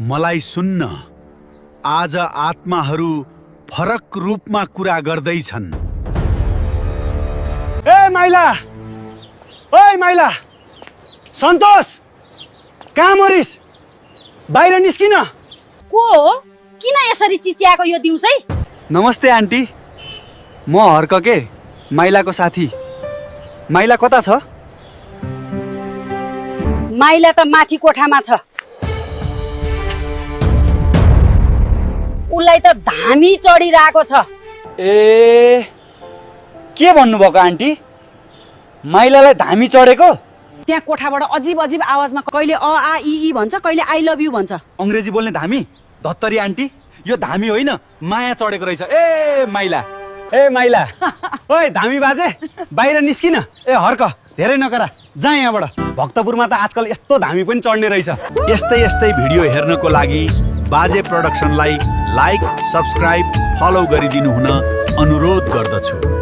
मलाई सुन्न। आज आत्माहरू फरक रूपमा कुरा गर्दैछन्। ए माइला, ओइ माइला, सन्तोष, कहाँ मरिस? बाहिर निस्किन। को हो? किन यसरी चिच्याएको यो दिउँसै? नमस्ते आन्टी, म हर्क के, माइलाको साथी। माइला कता छ? माइला त माथि कोठामा छ। उसलाई त धामी चढिरहेको छ। ए, के भन्नुभएको आन्टी? माइलालाई धामी चढेको? त्यहाँ कोठाबाट अजीब अजीब आवाजमा कहिले अ आ इ भन्छ, कहिले आई लभ यु भन्छ। अंग्रेजी बोल्ने धामी? धत्तरी आन्टी, यो धामी होइन, माया चढेको रहेछ। ए माइला, ए माइला, ओइ धामी बाजे, बाहिर निस्किन। ए हर्क, धेरै नकरा, जा यहाँबाट। भक्तपुरमा त आजकल यस्तो धामी पनि चढ्ने रहेछ। यस्तै यस्तै भिडियो हेर्नको लागि बाजे प्रोडक्सनलाई लाइक, सब्स्क्राइब, फलो गरिदिनु हुन अनुरोध गर्दछु।